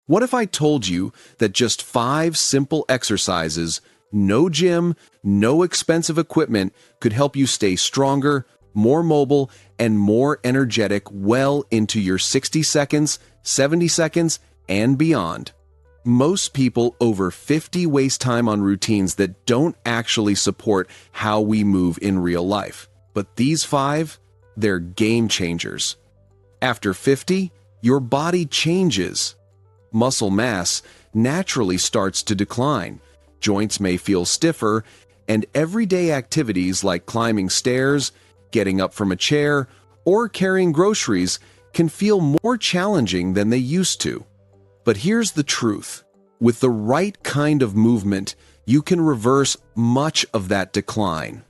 What if I told you that just 5 simple exercises, no gym, no expensive equipment, could help you stay stronger, more mobile, and more energetic well into your 60 seconds, 70 seconds, and beyond? Most people over 50 waste time on routines that don't actually support how we move in real life. But these 5, they're game changers. After 50, your body changes. Muscle mass naturally starts to decline. Joints may feel stiffer, and everyday activities like climbing stairs, getting up from a chair, or carrying groceries can feel more challenging than they used to. But here's the truth. With the right kind of movement, you can reverse much of that decline.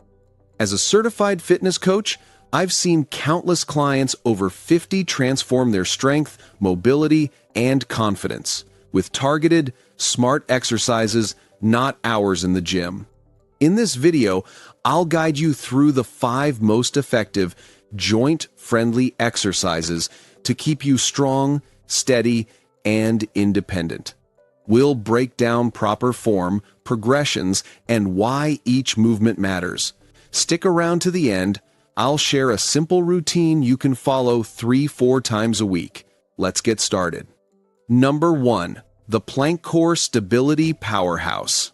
As a certified fitness coach, I've seen countless clients over 50 transform their strength, mobility, and confidence with targeted, smart exercises, not hours in the gym. In this video, I'll guide you through the 5 most effective, joint-friendly exercises to keep you strong, steady, and independent. We'll break down proper form, progressions, and why each movement matters. Stick around to the end. I'll share a simple routine you can follow 3-4 times a week. Let's get started. Number 1, the plank core stability powerhouse.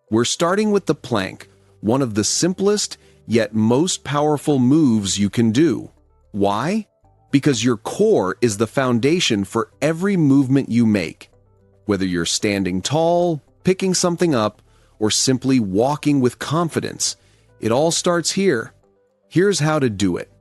We're starting with the plank, one of the simplest yet most powerful moves you can do. Why? Because your core is the foundation for every movement you make. Whether you're standing tall, picking something up, or simply walking with confidence, it all starts here. Here's how to do it.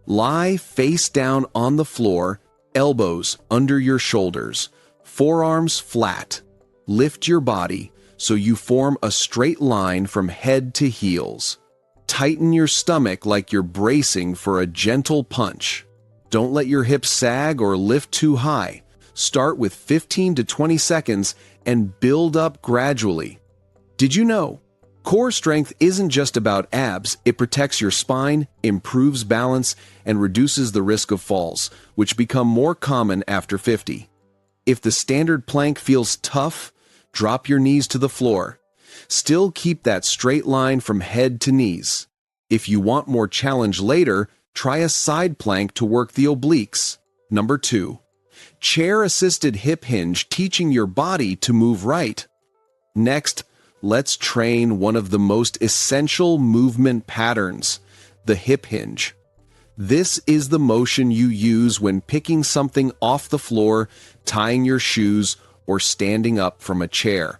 Lie face down on the floor, elbows under your shoulders, forearms flat. Lift your body so you form a straight line from head to heels. Tighten your stomach like you're bracing for a gentle punch. Don't let your hips sag or lift too high. Start with 15 to 20 seconds and build up gradually. Did you know? Core strength isn't just about abs, it protects your spine, improves balance, and reduces the risk of falls, which become more common after 50. If the standard plank feels tough, drop your knees to the floor. Still keep that straight line from head to knees. If you want more challenge later, try a side plank to work the obliques. Number 2, chair-assisted hip hinge, teaching your body to move right. Next, let's train one of the most essential movement patterns, the hip hinge. This is the motion you use when picking something off the floor, tying your shoes, or standing up from a chair.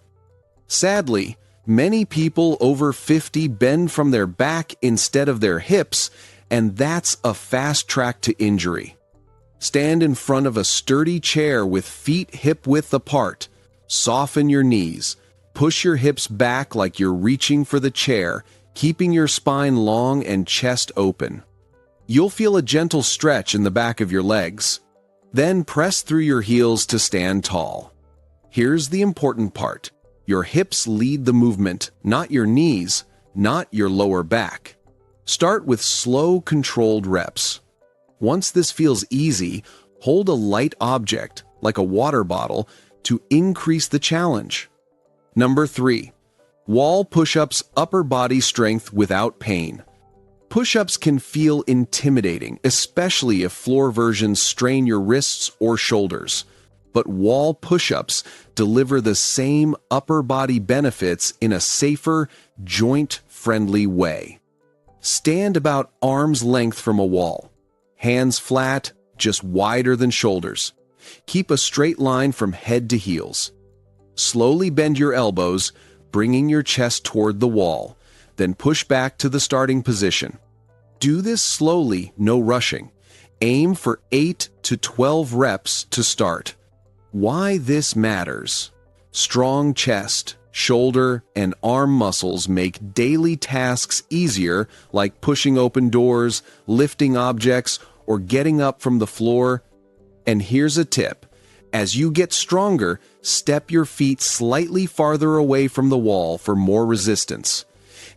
Sadly, many people over 50 bend from their back instead of their hips, and that's a fast track to injury. Stand in front of a sturdy chair with feet hip-width apart. Soften your knees. Push your hips back like you're reaching for the chair, keeping your spine long and chest open. You'll feel a gentle stretch in the back of your legs. Then press through your heels to stand tall. Here's the important part. Your hips lead the movement, not your knees, not your lower back. Start with slow, controlled reps. Once this feels easy, hold a light object, like a water bottle, to increase the challenge. Number 3, wall push-ups, upper body strength without pain. Push-ups can feel intimidating, especially if floor versions strain your wrists or shoulders. But wall push-ups deliver the same upper body benefits in a safer, joint-friendly way. Stand about arm's length from a wall. Hands flat, just wider than shoulders. Keep a straight line from head to heels. Slowly bend your elbows, bringing your chest toward the wall, then push back to the starting position. Do this slowly, no rushing. Aim for 8 to 12 reps to start. Why this matters? Strong chest, shoulder, and arm muscles make daily tasks easier, like pushing open doors, lifting objects, or getting up from the floor. And here's a tip. As you get stronger, step your feet slightly farther away from the wall for more resistance.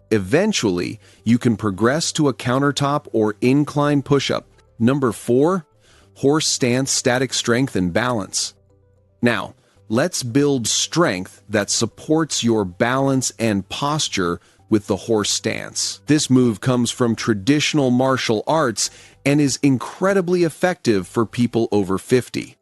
Eventually, you can progress to a countertop or incline push-up. Number 4, horse stance, static strength, and balance. Now, Let's build strength that supports your balance and posture with the horse stance. This move comes from traditional martial arts and is incredibly effective for people over 50.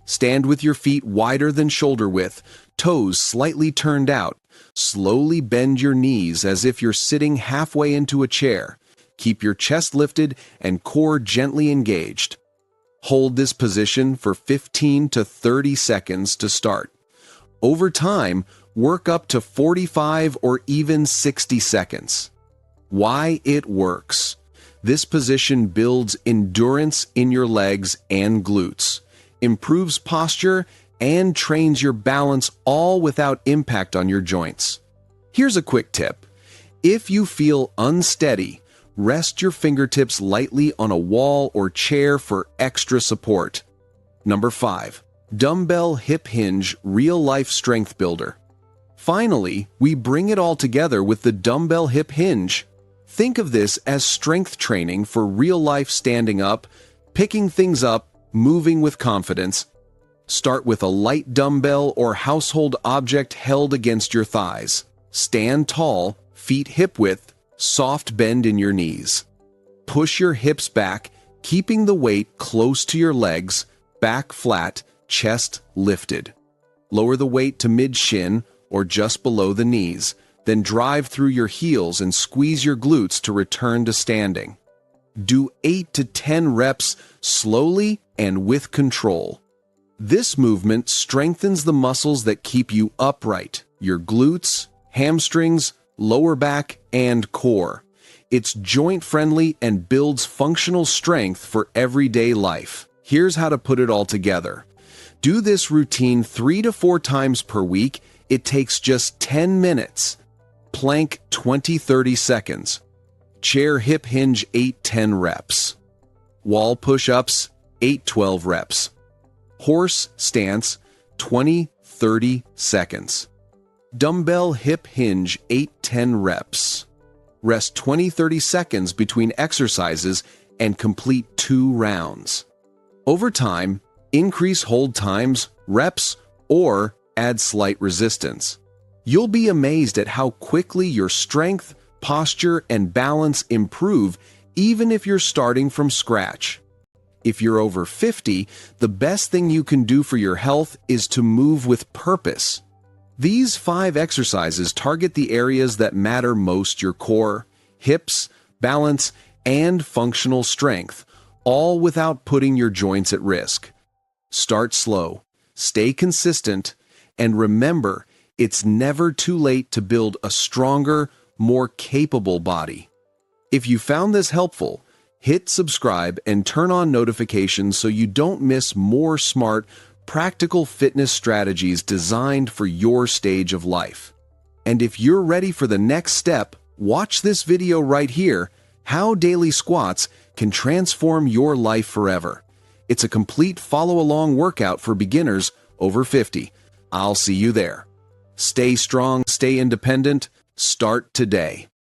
Stand with your feet wider than shoulder width, toes slightly turned out. Slowly bend your knees as if you're sitting halfway into a chair. Keep your chest lifted and core gently engaged. Hold this position for 15 to 30 seconds to start. Over time, work up to 45 or even 60 seconds. Why it works. This position builds endurance in your legs and glutes, improves posture, and trains your balance, all without impact on your joints. Here's a quick tip. If you feel unsteady, rest your fingertips lightly on a wall or chair for extra support. Number 5. Dumbbell Hip Hinge Real-Life Strength Builder. Finally, we bring it all together with the Dumbbell Hip Hinge. Think of this as strength training for real-life standing up, picking things up, moving with confidence. Start with a light dumbbell or household object held against your thighs. Stand tall, feet hip-width, soft bend in your knees. Push your hips back, keeping the weight close to your legs, back flat, chest lifted. Lower the weight to mid-shin or just below the knees, then drive through your heels and squeeze your glutes to return to standing. Do 8 to 10 reps slowly and with control. This movement strengthens the muscles that keep you upright, your glutes, hamstrings, lower back, and core. It's joint-friendly and builds functional strength for everyday life. Here's how to put it all together. Do this routine 3 to 4 times per week. It takes just 10 minutes. Plank 20-30 seconds. Chair hip hinge 8-10 reps. Wall push-ups 8-12 reps. Horse stance 20-30 seconds. Dumbbell hip hinge 8-10 reps. Rest 20-30 seconds between exercises and complete 2 rounds. Over time, increase hold times, reps, or add slight resistance. You'll be amazed at how quickly your strength, posture, and balance improve even if you're starting from scratch. If you're over 50, the best thing you can do for your health is to move with purpose. These 5 exercises target the areas that matter most: your core, hips, balance, and functional strength, all without putting your joints at risk. Start slow, stay consistent, and remember, it's never too late to build a stronger, more capable body. If you found this helpful, hit subscribe and turn on notifications so you don't miss more smart, practical fitness strategies designed for your stage of life. And if you're ready for the next step, watch this video right here, How Daily Squats Can Transform Your Life Forever. It's a complete follow-along workout for beginners over 50. I'll see you there. Stay strong, stay independent, start today.